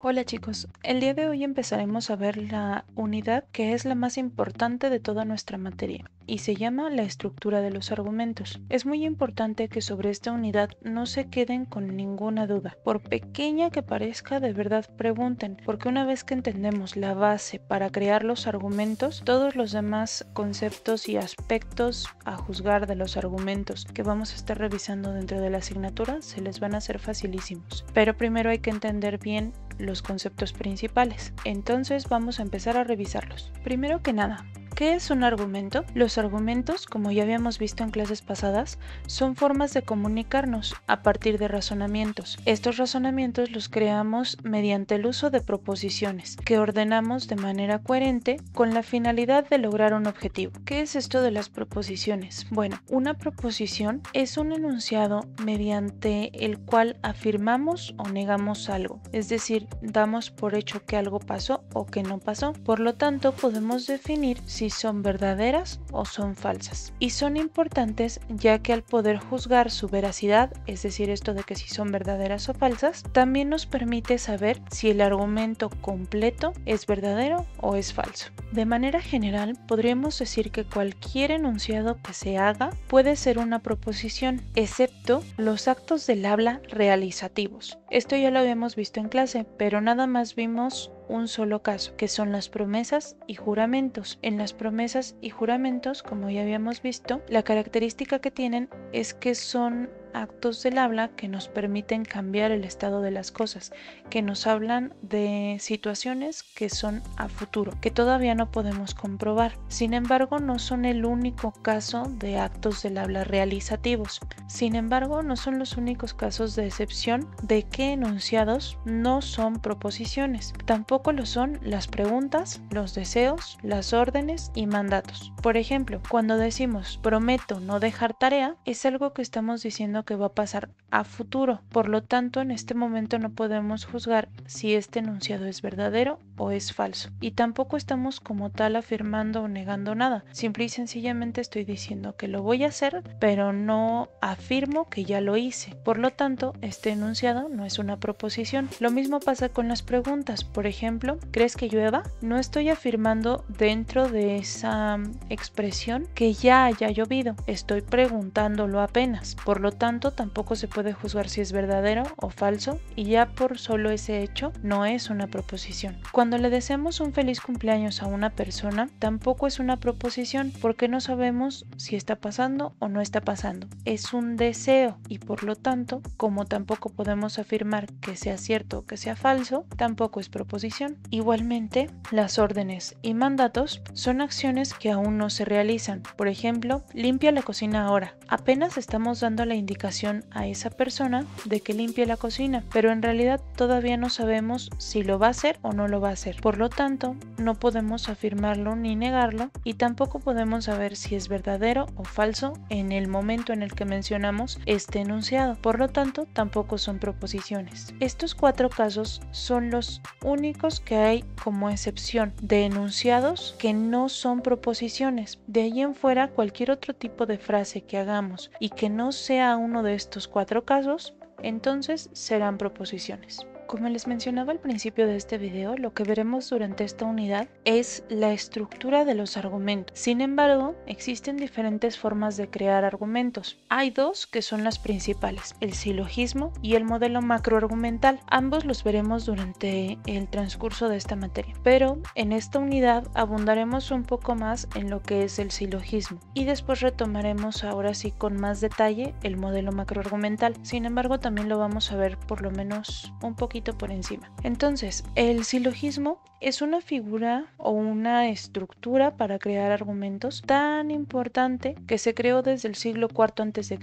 Hola chicos, el día de hoy empezaremos a ver la unidad que es la más importante de toda nuestra materia y se llama la estructura de los argumentos. Es muy importante que sobre esta unidad no se queden con ninguna duda. Por pequeña que parezca, de verdad pregunten, porque una vez que entendemos la base para crear los argumentos, todos los demás conceptos y aspectos a juzgar de los argumentos que vamos a estar revisando dentro de la asignatura se les van a hacer facilísimos. Pero primero hay que entender bien los conceptos principales. Entonces vamos a empezar a revisarlos. Primero que nada, ¿qué es un argumento? Los argumentos, como ya habíamos visto en clases pasadas, son formas de comunicarnos a partir de razonamientos. Estos razonamientos los creamos mediante el uso de proposiciones que ordenamos de manera coherente con la finalidad de lograr un objetivo. ¿Qué es esto de las proposiciones? Bueno, una proposición es un enunciado mediante el cual afirmamos o negamos algo, es decir, damos por hecho que algo pasó o que no pasó. Por lo tanto, podemos definir si son verdaderas o son falsas. Y son importantes ya que al poder juzgar su veracidad, es decir, esto de que si son verdaderas o falsas, también nos permite saber si el argumento completo es verdadero o es falso. De manera general, podríamos decir que cualquier enunciado que se haga puede ser una proposición, excepto los actos del habla realizativos. Esto ya lo habíamos visto en clase, pero nada más vimos un solo caso, que son las promesas y juramentos. En las promesas y juramentos, como ya habíamos visto, la característica que tienen es que son actos del habla que nos permiten cambiar el estado de las cosas, que nos hablan de situaciones que son a futuro, que todavía no podemos comprobar. Sin embargo, no son el único caso de actos del habla realizativos. Sin embargo, no son los únicos casos de excepción de que enunciados no son proposiciones. Tampoco lo son las preguntas, los deseos, las órdenes y mandatos. Por ejemplo, cuando decimos prometo no dejar tarea, es algo que estamos diciendo que va a pasar a futuro. Por lo tanto, en este momento no podemos juzgar si este enunciado es verdadero o es falso. Y tampoco estamos como tal afirmando o negando nada. Simple y sencillamente estoy diciendo que lo voy a hacer, pero no afirmo que ya lo hice. Por lo tanto, este enunciado no es una proposición. Lo mismo pasa con las preguntas. Por ejemplo, ¿crees que llueva? No estoy afirmando dentro de esa expresión que ya haya llovido. Estoy preguntándolo apenas. Por lo tanto, tampoco se puede juzgar si es verdadero o falso, y ya por solo ese hecho no es una proposición. Cuando le deseamos un feliz cumpleaños a una persona, tampoco es una proposición porque no sabemos si está pasando o no está pasando. Es un deseo y por lo tanto, como tampoco podemos afirmar que sea cierto o que sea falso, tampoco es proposición. Igualmente, las órdenes y mandatos son acciones que aún no se realizan. Por ejemplo, limpia la cocina ahora. Apenas estamos dando la indicación a esa persona de que limpie la cocina, pero en realidad todavía no sabemos si lo va a hacer o no lo va a hacer. Por lo tanto, no podemos afirmarlo ni negarlo y tampoco podemos saber si es verdadero o falso en el momento en el que mencionamos este enunciado. Por lo tanto, tampoco son proposiciones. Estos cuatro casos son los únicos que hay como excepción de enunciados que no son proposiciones. De ahí en fuera, cualquier otro tipo de frase que hagamos y que no sea uno de estos cuatro casos, entonces serán proposiciones. Como les mencionaba al principio de este video, lo que veremos durante esta unidad es la estructura de los argumentos. Sin embargo, existen diferentes formas de crear argumentos. Hay dos que son las principales, el silogismo y el modelo macroargumental. Ambos los veremos durante el transcurso de esta materia, pero en esta unidad abundaremos un poco más en lo que es el silogismo y después retomaremos ahora sí con más detalle el modelo macroargumental. Sin embargo, también lo vamos a ver por lo menos un poquito por encima. Entonces, el silogismo es una figura o una estructura para crear argumentos tan importante que se creó desde el siglo IV a.C.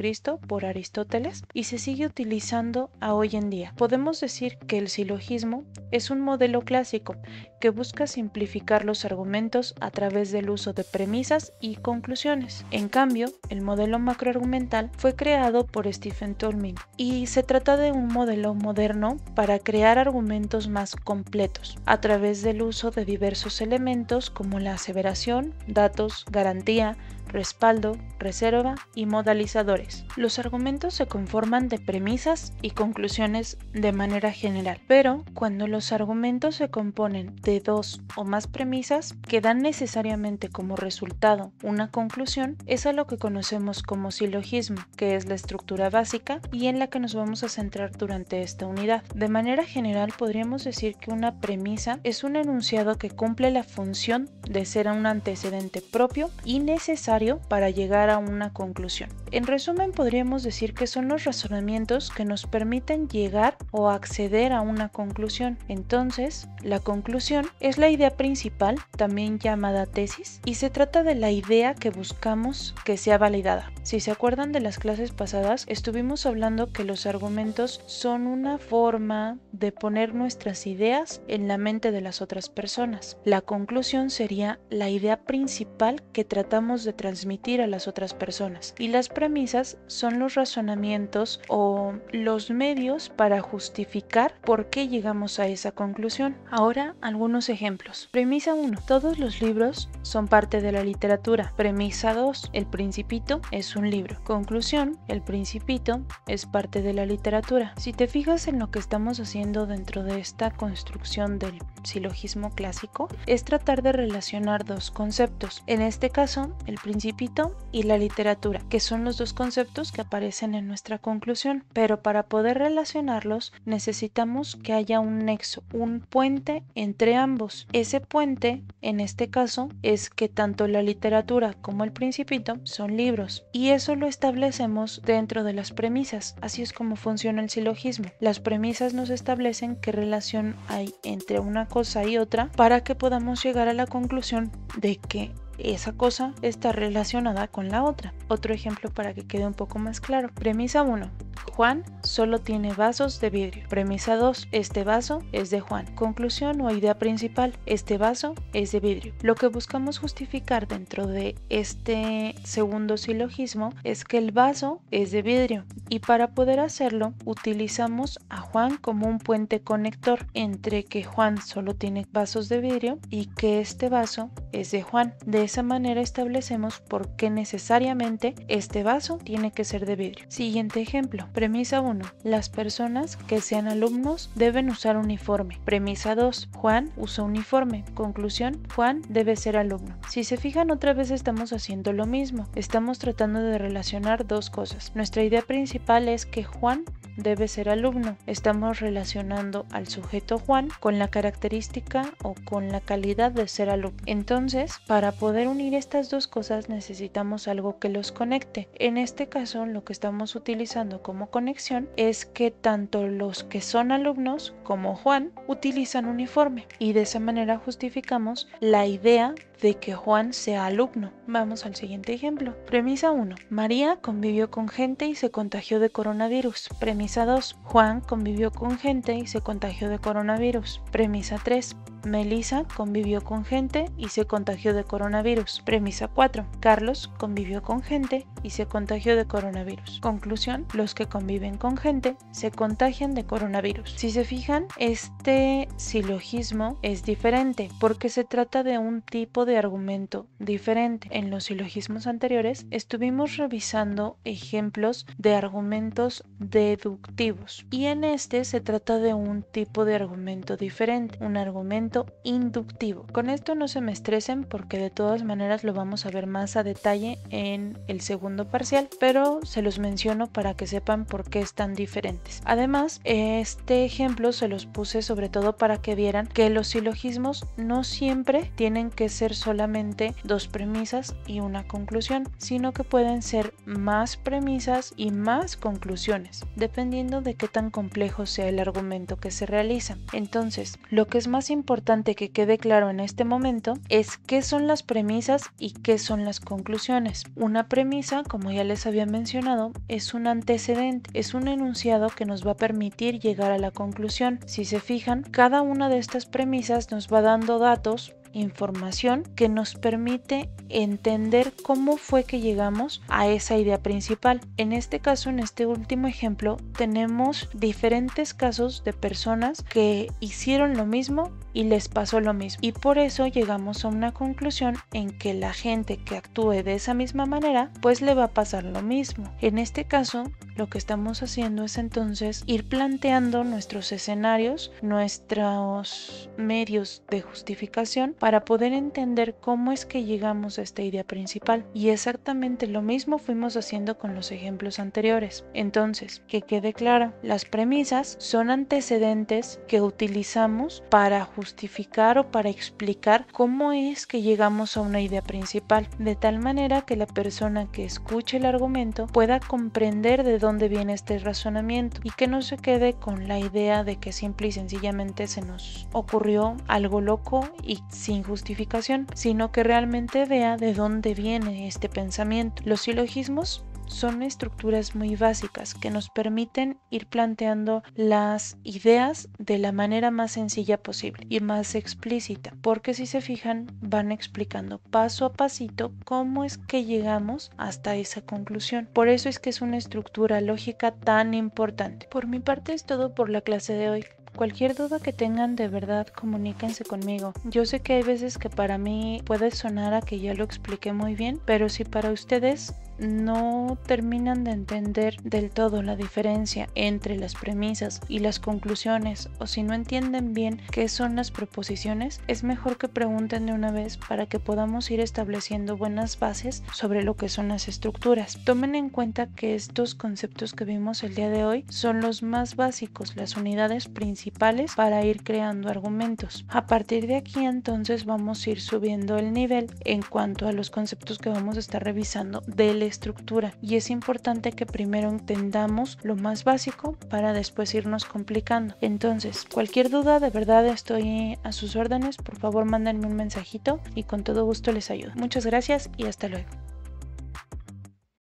por Aristóteles y se sigue utilizando a hoy en día. Podemos decir que el silogismo es un modelo clásico que busca simplificar los argumentos a través del uso de premisas y conclusiones. En cambio, el modelo macroargumental fue creado por Stephen Toulmin y se trata de un modelo moderno para crear argumentos más completos a través del uso de diversos elementos como la aseveración, datos, garantía, respaldo, reserva y modalizadores. Los argumentos se conforman de premisas y conclusiones de manera general, pero cuando los argumentos se componen de dos o más premisas que dan necesariamente como resultado una conclusión, es a lo que conocemos como silogismo, que es la estructura básica y en la que nos vamos a centrar durante esta unidad. De manera general podríamos decir que una premisa es un enunciado que cumple la función de ser un antecedente propio y necesario para llegar a una conclusión. En resumen, podríamos decir que son los razonamientos que nos permiten llegar o acceder a una conclusión. Entonces, la conclusión es la idea principal, también llamada tesis, y se trata de la idea que buscamos que sea validada. Si se acuerdan de las clases pasadas, estuvimos hablando que los argumentos son una forma de poner nuestras ideas en la mente de las otras personas. La conclusión sería la idea principal que tratamos de transmitir a las otras personas, y las premisas son los razonamientos o los medios para justificar por qué llegamos a esa conclusión. Ahora, algunos ejemplos. Premisa 1. Todos los libros son parte de la literatura. Premisa 2. El Principito es un libro. Conclusión. El Principito es parte de la literatura. Si te fijas en lo que estamos haciendo dentro de esta construcción del silogismo clásico, es tratar de relacionar dos conceptos. En este caso, el Principito y la literatura, que son los dos conceptos que aparecen en nuestra conclusión. Pero para poder relacionarlos, necesitamos que haya un nexo, un puente entre ambos. Ese puente, en este caso, es que tanto la literatura como el Principito son libros, y eso lo establecemos dentro de las premisas. Así es como funciona el silogismo. Las premisas nos establecen qué relación hay entre una cosa y otra para que podamos llegar a la conclusión de que esa cosa está relacionada con la otra. Otro ejemplo para que quede un poco más claro. Premisa 1. Juan solo tiene vasos de vidrio. Premisa 2. Este vaso es de Juan. Conclusión o idea principal. Este vaso es de vidrio. Lo que buscamos justificar dentro de este segundo silogismo es que el vaso es de vidrio, y para poder hacerlo utilizamos a Juan como un puente conector entre que Juan solo tiene vasos de vidrio y que este vaso es de Juan. De esa manera establecemos por qué necesariamente este vaso tiene que ser de vidrio. Siguiente ejemplo. Premisa 1. Las personas que sean alumnos deben usar uniforme. Premisa 2. Juan usa uniforme. Conclusión. Juan debe ser alumno. Si se fijan, otra vez estamos haciendo lo mismo. Estamos tratando de relacionar dos cosas. Nuestra idea principal es que Juan debe ser alumno. Estamos relacionando al sujeto Juan con la característica o con la calidad de ser alumno. Entonces, para poder unir estas dos cosas necesitamos algo que los conecte. En este caso, lo que estamos utilizando como conexión es que tanto los que son alumnos como Juan utilizan uniforme, y de esa manera justificamos la idea de que Juan sea alumno. Vamos al siguiente ejemplo. Premisa 1. María convivió con gente y se contagió de coronavirus. Premisa 2. Juan convivió con gente y se contagió de coronavirus. Premisa 3. Melissa convivió con gente y se contagió de coronavirus. Premisa 4. Carlos convivió con gente y se contagió de coronavirus. Conclusión. Los que conviven con gente se contagian de coronavirus. Si se fijan, este silogismo es diferente porque se trata de un tipo de argumento diferente. En los silogismos anteriores estuvimos revisando ejemplos de argumentos deductivos, y en este se trata de un tipo de argumento diferente, un argumento inductivo. Con esto no se me estresen porque de todas maneras lo vamos a ver más a detalle en el segundo parcial, pero se los menciono para que sepan por qué están diferentes. Además, este ejemplo se los puse sobre todo para que vieran que los silogismos no siempre tienen que ser solamente dos premisas y una conclusión, sino que pueden ser más premisas y más conclusiones, dependiendo de qué tan complejo sea el argumento que se realiza. Entonces, lo que es más importante que quede claro en este momento es qué son las premisas y qué son las conclusiones. Una premisa, como ya les había mencionado, es un antecedente, es un enunciado que nos va a permitir llegar a la conclusión. Si se fijan, cada una de estas premisas nos va dando datos información que nos permite entender cómo fue que llegamos a esa idea principal. En este caso, en este último ejemplo, tenemos diferentes casos de personas que hicieron lo mismo y les pasó lo mismo, y por eso llegamos a una conclusión en que la gente que actúe de esa misma manera pues le va a pasar lo mismo. En este caso, lo que estamos haciendo es entonces ir planteando nuestros escenarios, nuestros medios de justificación para poder entender cómo es que llegamos a esta idea principal, y exactamente lo mismo fuimos haciendo con los ejemplos anteriores. Entonces, que quede claro, las premisas son antecedentes que utilizamos para justificar o para explicar cómo es que llegamos a una idea principal, de tal manera que la persona que escuche el argumento pueda comprender de dónde viene este razonamiento y que no se quede con la idea de que simple y sencillamente se nos ocurrió algo loco y sin justificación, sino que realmente vea de dónde viene este pensamiento. Los silogismos son estructuras muy básicas que nos permiten ir planteando las ideas de la manera más sencilla posible y más explícita, porque si se fijan van explicando paso a pasito cómo es que llegamos hasta esa conclusión. Por eso es que es una estructura lógica tan importante. Por mi parte es todo por la clase de hoy. Cualquier duda que tengan, de verdad, comuníquense conmigo. Yo sé que hay veces que para mí puede sonar a que ya lo expliqué muy bien, pero si para ustedes no terminan de entender del todo la diferencia entre las premisas y las conclusiones, o si no entienden bien qué son las proposiciones, es mejor que pregunten de una vez para que podamos ir estableciendo buenas bases sobre lo que son las estructuras. Tomen en cuenta que estos conceptos que vimos el día de hoy son los más básicos, las unidades principales para ir creando argumentos. A partir de aquí entonces vamos a ir subiendo el nivel en cuanto a los conceptos que vamos a estar revisando del estructura, y es importante que primero entendamos lo más básico para después irnos complicando. Entonces, cualquier duda, de verdad estoy a sus órdenes. Por favor, mándenme un mensajito y con todo gusto les ayudo. Muchas gracias y hasta luego.